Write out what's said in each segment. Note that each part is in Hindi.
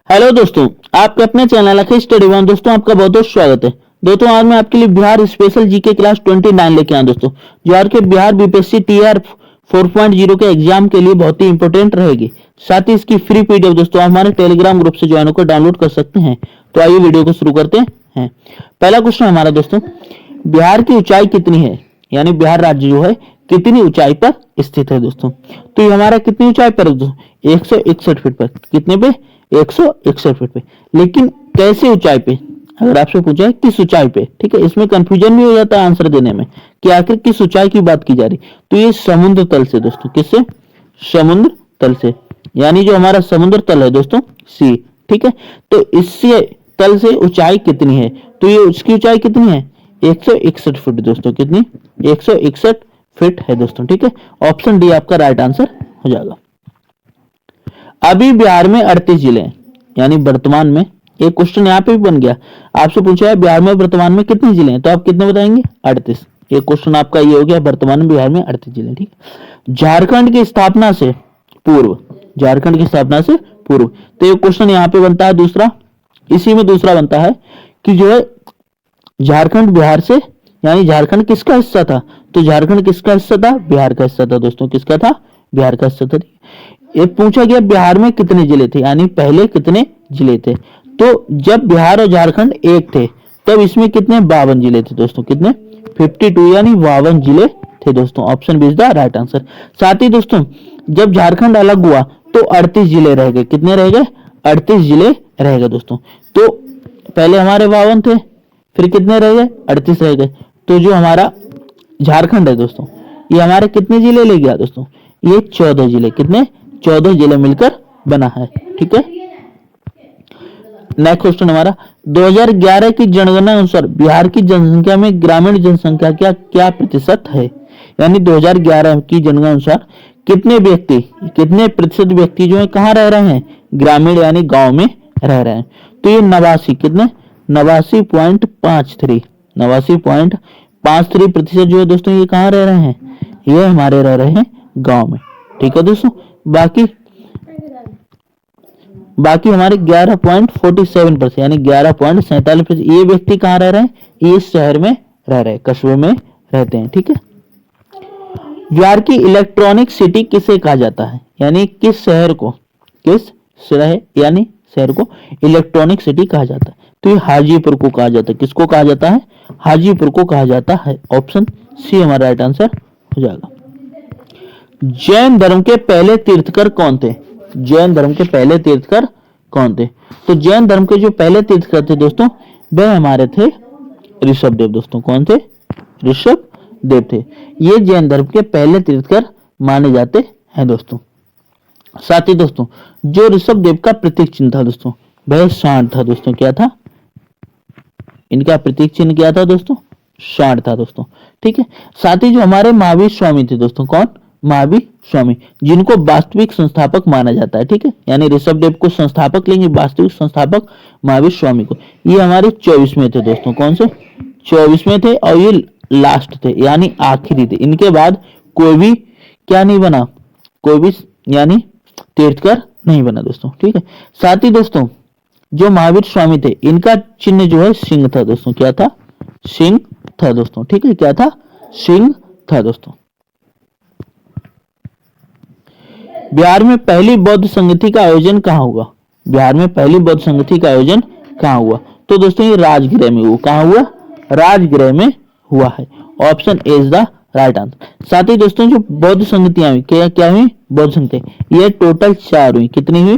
हेलो दोस्तों, आपके अपने चैनल अखिल स्टडी वन दोस्तों आपका बहुत बहुत स्वागत है। दोस्तों आज मैं आपके लिए बिहार स्पेशल जीके क्लास 29 लेके आया दोस्तों, जो आज के बिहार बीपीएससी टीआर 4.0 के एग्जाम के लिए बहुत ही इंपॉर्टेंट रहेगी। साथ ही इसकी फ्री पीडीएफ दोस्तों आप हमारे टेलीग्राम ग्रुप से ज्वाइन होकर डाउनलोड कर सकते हैं। तो आइए वीडियो को शुरू करते हैं। पहला क्वेश्चन हमारा दोस्तों, बिहार की ऊंचाई कितनी है, यानी बिहार राज्य जो है कितनी ऊंचाई पर स्थित है दोस्तों। तो ये हमारा कितनी ऊंचाई पर है दोस्तों, 161 फीट पर। कितने पे? 161 फीट पे। लेकिन कैसे ऊंचाई पे, अगर आपसे पूछा है किस ऊंचाई पे, ठीक है, इसमें कंफ्यूजन भी हो जाता है आंसर देने में कि आखिर किस ऊंचाई की बात की जा रही। तो ये समुद्र तल से दोस्तों, किससे? समुद्र तल से, यानी जो हमारा समुद्र तल है दोस्तों सी, ठीक है। तो इससे तल से ऊंचाई कितनी है, तो ये उसकी ऊंचाई कितनी है? 161 फीट दोस्तों। कितनी? 161 फीट है दोस्तों, ठीक है। ऑप्शन डी आपका राइट आंसर हो जाएगा। अभी बिहार में 38 जिले हैं, यानी वर्तमान में एक क्वेश्चन यहाँ पे भी बन गया, आपसे पूछा है बिहार में वर्तमान में कितने जिले हैं, तो आप कितने बताएंगे? 38। एक क्वेश्चन आपका ये हो गया, वर्तमान में बिहार में 38 जिले, ठीक है। झारखंड की स्थापना से पूर्व, झारखंड की स्थापना से पूर्व, तो ये क्वेश्चन यहाँ पे बनता है दूसरा, इसी में दूसरा बनता है कि जो है झारखंड बिहार से, यानी झारखंड किसका हिस्सा था, तो झारखंड किसका हिस्सा था? बिहार का हिस्सा था दोस्तों। किसका था? बिहार का हिस्सा था। ये पूछा गया बिहार में कितने जिले थे, यानी पहले कितने जिले थे। तो जब बिहार और झारखंड एक थे तब इसमें कितने? 52 जिले थे दोस्तों। कितने? 52, यानी 52 जिले थे दोस्तों। Option B is the right answer. साथ ही दोस्तों जब झारखंड अलग हुआ तो 38 जिले रह गए। कितने रह गए? 38 जिले रह गए दोस्तों। तो पहले हमारे 52 थे, फिर कितने रह गए? 38 रह गए। तो जो हमारा झारखंड है दोस्तों, ये हमारे कितने जिले ले गया दोस्तों? ये 14 जिले। कितने? 14 जिले मिलकर बना है, ठीक है। नेक्स्ट क्वेश्चन हमारा, 2011 की जनगणना अनुसार बिहार की जनसंख्या में ग्रामीण जनसंख्या क्या क्या प्रतिशत है, यानी 2011 की जनगणना अनुसार कितने व्यक्ति, कितने प्रतिशत व्यक्ति जो है कहाँ रह रहे हैं? ग्रामीण यानी गांव में रह रहे हैं। तो ये 89, कितने? 89.53, 89.53% जो है दोस्तों ये कहाँ रह रहे हैं? ये हमारे रह रहे हैं गांव में, ठीक है दोस्तों। बाकी हमारे 11.47%, यानी 11.47% ये व्यक्ति कहाँ रह रहे हैं? ये शहर में रह रहे हैं, कस्बों में रहते हैं, ठीक है। बिहार की इलेक्ट्रॉनिक सिटी किसे कहा जाता है, यानी किस शहर को, किस शहर यानी शहर को इलेक्ट्रॉनिक सिटी कहा जाता है? तो ये हाजीपुर को कहा जाता है। किसको कहा जाता है? हाजीपुर को कहा जाता है। ऑप्शन सी हमारा राइट आंसर हो जाएगा। जैन धर्म के पहले तीर्थकर कौन थे? जैन धर्म के पहले तीर्थकर कौन थे? तो जैन धर्म के जो पहले तीर्थकर थे दोस्तों, वह हमारे थे ऋषभ देव दोस्तों। कौन थे? ऋषभ देव थे। ये जैन धर्म के पहले तीर्थकर माने जाते हैं दोस्तों। साथ ही दोस्तों जो ऋषभ देव का प्रतीक चिन्ह था दोस्तों, वह सांड था दोस्तों। क्या था इनका प्रतीक चिन्ह? क्या था दोस्तों? सांड था दोस्तों, ठीक है। साथ ही जो हमारे महावीर स्वामी थे दोस्तों, कौन? महावीर स्वामी, जिनको वास्तविक संस्थापक माना जाता है, ठीक है। यानी ऋषभ देव को संस्थापक लेंगे, वास्तविक संस्थापक महावीर स्वामी को। ये हमारे 24वें थे दोस्तों। कौन से? 24वें थे, और ये लास्ट थे, यानी आखिरी थे। इनके बाद कोई भी क्या नहीं बना, कोई भी यानी तीर्थकर नहीं बना दोस्तों, ठीक है। साथ ही दोस्तों जो महावीर स्वामी थे, इनका चिन्ह जो है सिंह था दोस्तों। क्या था? सिंह था दोस्तों, ठीक है। क्या था? सिंह था दोस्तों। बिहार में पहली बौद्ध संगति का आयोजन कहाँ हुआ? बिहार में पहली बौद्ध संगति का आयोजन कहाँ हुआ? तो दोस्तों ये राजगृह में हुआ। कहाँ हुआ? राजगृह में हुआ है। Option A is the right answer. साथ ही दोस्तों जो बौद्ध संगतियां हुई, क्या क्या हुई? बौद्ध संगतियां, ये टोटल 4 हुई। कितनी हुई?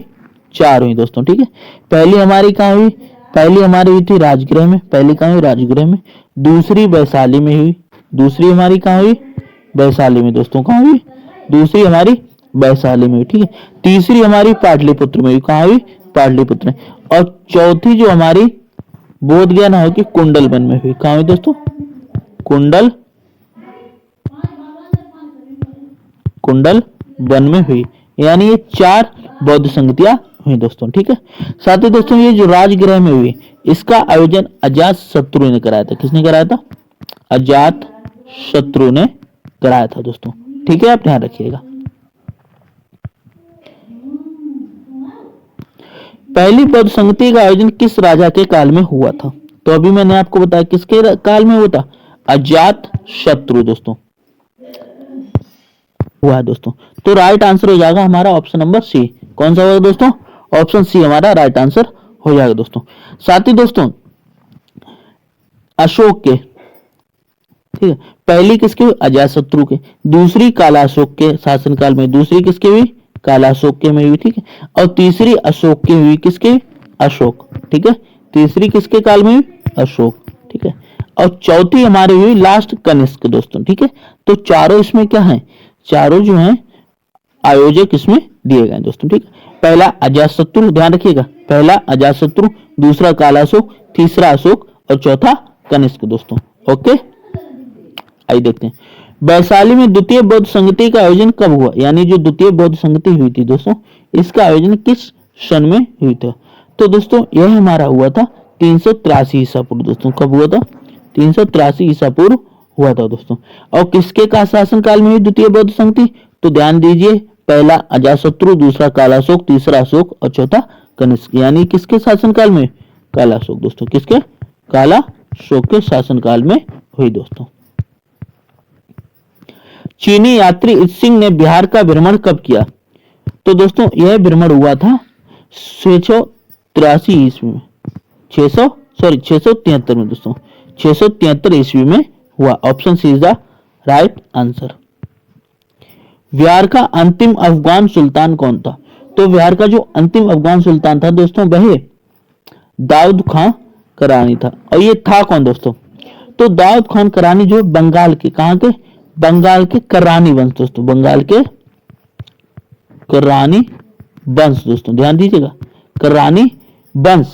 4 हुई दोस्तों, ठीक है। पहली हमारी कहाँ हुई? पहली हमारी हुई थी राजगृह में। पहली कहाँ हुई? राजगृह में। दूसरी वैशाली में हुई। दूसरी हमारी कहाँ हुई? वैशाली में दोस्तों। कहाँ हुई? दूसरी हमारी वैशाली में हुई, ठीक है। तीसरी हमारी पाटलिपुत्र में हुई। कहाँ हुई? पाटलिपुत्र में। और चौथी जो हमारी बोध गया ना हो कि कुंडलवन में हुई। कहाँ हुई दोस्तों? कुंडल वन में हुई। यानी ये 4 बौद्ध संगतियां हुई दोस्तों, ठीक है। साथ ही दोस्तों ये जो राजगृह में हुई, इसका आयोजन अजात शत्रु ने कराया था। किसने कराया था? अजात शत्रु ने कराया था दोस्तों, ठीक है। आप ध्यान रखिएगा। पहली बौद्ध संगति का आयोजन किस राजा के काल में हुआ था? तो अभी मैंने आपको बताया किसके काल में हुआ था, अजात शत्रु दोस्तों हुआ है दोस्तों। तो राइट आंसर हो जाएगा हमारा ऑप्शन नंबर सी। कौन सा होगा दोस्तों? ऑप्शन सी हमारा राइट आंसर हो जाएगा दोस्तों। साथ ही दोस्तों अशोक के, ठीक है, पहली किसकी हुई? अजातशत्रु के। दूसरी काला अशोक के शासनकाल में, दूसरी किसकी हुई? काला अशोक के में हुई, ठीक है। और तीसरी अशोक की हुई, किसके? अशोक, ठीक है। तीसरी किसके काल में हुई? अशोक, ठीक है। और चौथी हमारी हुई लास्ट कनिष्क दोस्तों, ठीक है। तो चारों इसमें क्या है, चारों जो है आयोजक इसमें दिए गए दोस्तों, ठीक है। पहला अजातशत्रु, ध्यान रखिएगा, पहला अजातशत्रु, दूसरा काला अशोक, तीसरा अशोक और चौथा कनिष्क दोस्तों। ओके, आइए देखते हैं वैशाली में द्वितीय बौद्ध संगति का आयोजन कब हुआ? यानी जो द्वितीय बौद्ध संगति हुई थी दोस्तों, इसका आयोजन किस सन में हुई था? तो दोस्तों यह हमारा हुआ था 383 ईसा पूर्व दोस्तों। कब हुआ था? 383 ईसा पूर्व हुआ था दोस्तों। और किसके का शासन काल में हुई द्वितीय बौद्ध संगति? तो ध्यान दीजिए, पहला अजातशत्रु, दूसरा काला अशोक, तीसरा अशोक और चौथा कनिष्क। यानी किसके शासन काल में? काला अशोक दोस्तों। किसके? काला अशोक के शासन काल में हुई दोस्तों। चीनी यात्री इत्सिंग ने बिहार का भ्रमण कब किया? तो दोस्तों यह भ्रमण हुआ था 683 ईस्वी में, 673 में दोस्तों, 673 ईस्वी में हुआ। Option C is the right answer. Bihar का अंतिम अफगान सुल्तान कौन था? तो बिहार का जो अंतिम अफगान सुल्तान था दोस्तों, वह दाऊद खान करानी था। और ये था कौन दोस्तों? तो दाऊद खान करानी जो बंगाल के, कहां के? बंगाल के करानी वंश दोस्तों, बंगाल के करानी वंश दोस्तों, ध्यान दीजिएगा, करानी वंश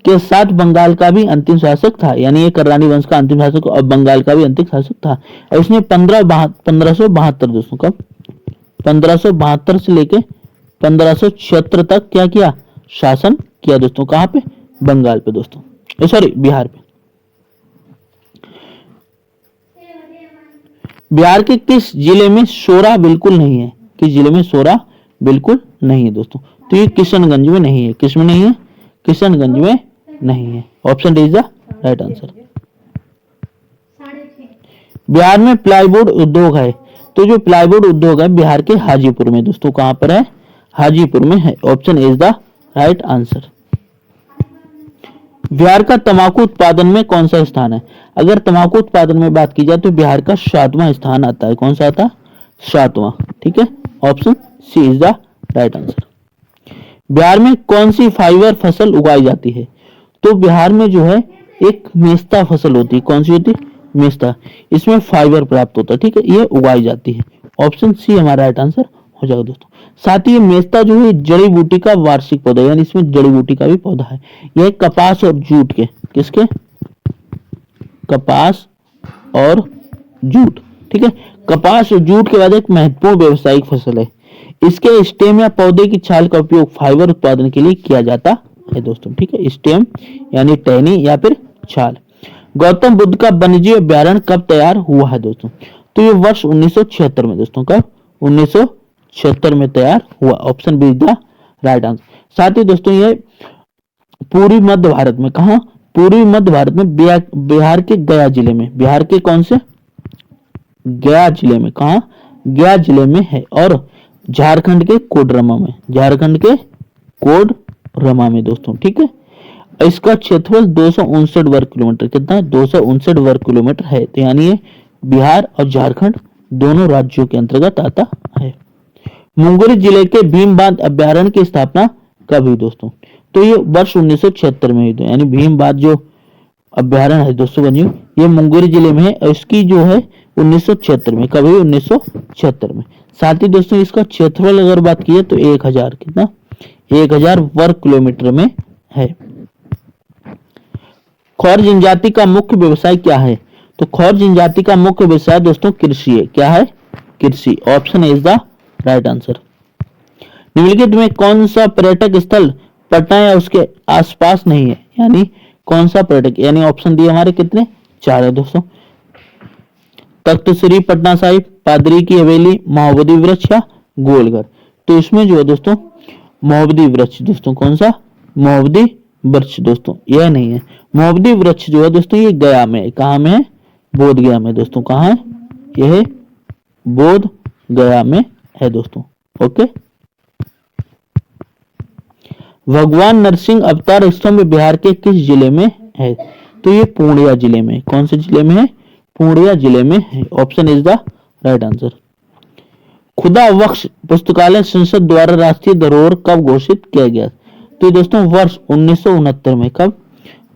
के साथ बंगाल का भी अंतिम शासक था। यानी ये करानी वंश का अंतिम शासक और बंगाल का भी अंतिम शासक था। और इसने 1572 दोस्तों, कब? 1572 से लेके 1576 तक क्या किया? शासन किया दोस्तों। कहां पे? बंगाल पे दोस्तों, सॉरी बिहार पे। बिहार के किस जिले में सोरा बिल्कुल नहीं है? किस जिले में सोरा बिल्कुल नहीं है दोस्तों? तो ये किशनगंज में नहीं है। किस में नहीं है? किशनगंज में नहीं है। Option D is the right answer. Bihar में प्लाईवुड उद्योग है, तो जो प्लाईवुड उद्योग है बिहार के हाजीपुर में दोस्तों। कहां पर है? हाजीपुर में है। Option is the right answer. Bihar का तंबाकू उत्पादन में कौन सा स्थान है? अगर तंबाकू उत्पादन में बात की जाए तो बिहार का 7वां स्थान आता है। कौन सा आता है? 7वां, ठीक है। Option C is the right answer. Bihar में कौन सी फाइबर फसल उगाई जाती है? तो बिहार में जो है एक मेस्ता फसल होती है। कौन सी होती है? मेस्ता। इसमें फाइबर प्राप्त होता है, ठीक है, ये उगाई जाती है। ऑप्शन सी हमारा राइट आंसर हो जाएगा दोस्तों। साथ ही ये मेस्ता जो है जड़ी बूटी का वार्षिक पौधा, यानी इसमें जड़ी बूटी का भी पौधा है। यह कपास और जूट के, किसके? कपास और जूट, ठीक है। कपास और जूट के बाद एक महत्वपूर्ण व्यावसायिक फसल है। इसके स्टेम या पौधे की छाल का उपयोग फाइबर उत्पादन के लिए किया जाता है दोस्तों, ठीक है। स्टेम यानी टहनी या फिर छाल। गौतम बुद्ध का वन्यजीव अभ्यारण्य कब तैयार हुआ है दोस्तों? तो ये वर्ष 1976 में दोस्तों। कब? 1976 में तैयार हुआ। Option B is the right answer. साथ ही दोस्तों ये पूर्वी मध्य भारत में, कहा? पूर्वी मध्य भारत में बिहार के गया जिले में। बिहार के कौन से? गया जिले में। कहा? गया जिले में है। और झारखंड के कोडरमा में, झारखंड के कोडरमा में दोस्तों, ठीक है। इसका क्षेत्रफल 259 वर्ग किलोमीटर, कितना है? 259 वर्ग किलोमीटर है। तो यानी ये बिहार और झारखंड दोनों राज्यों के अंतर्गत आता है। मुंगेर जिले के भीम बांध अभ्यारण्य की स्थापना कब हुई दोस्तों? तो ये वर्ष 1976 में हुई थी। यानी भीम बांध जो अभ्यारण्य है दोस्तों बनी, ये मुंगेर जिले में है और इसकी जो है 1976 में, कब हुई? 1976 में। साथ ही दोस्तों इसका क्षेत्रफल अगर बात की तो 1000, कितना? 1000 वर्ग किलोमीटर में है। खौर जनजाति का मुख्य व्यवसाय क्या है? तो खौर जनजाति का मुख्य व्यवसाय दोस्तों कृषि है। क्या है? कृषि। Option is the right answer. निम्नलिखित में कौन सा पर्यटक स्थल पटना या उसके आसपास नहीं है? यानी कौन सा पर्यटक, यानी ऑप्शन दिए हमारे कितने? 4 है दोस्तों। तख्त श्री पटना साहिब, पादरी की हवेली, महोबदी वृक्ष या गोलघर। तो इसमें जो है दोस्तों महोबदी वृक्ष दोस्तों, कौन सा? मोहब्बती वृक्ष दोस्तों, यह नहीं है। मोहब्बती वृक्ष जो है दोस्तों ये गया में है। कहाँ में है? बोध गया में दोस्तों। कहाँ है? यह बोध गया में है दोस्तों। ओके। भगवान नरसिंह अवतार स्तंभ बिहार के किस जिले में है? तो ये पूर्णिया जिले में। कौन से जिले में है? पूर्णिया जिले में है। Option is the right answer. खुदा बख्श पुस्तकालय संसद द्वारा राष्ट्रीय धरोहर कब घोषित किया गया? तो दोस्तों वर्ष 1969 में। कब?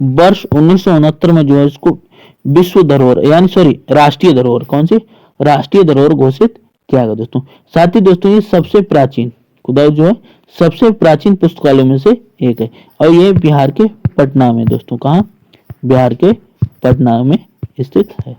वर्ष 1969 में जो है इसको विश्व धरोहर यानी सॉरी राष्ट्रीय धरोहर, कौन सी? राष्ट्रीय धरोहर घोषित किया गया दोस्तों। साथ ही दोस्तों ये सबसे प्राचीन खुदा जो है सबसे प्राचीन पुस्तकालयों में से एक है और ये बिहार के पटना में दोस्तों। कहाँ? बिहार के पटना में स्थित है।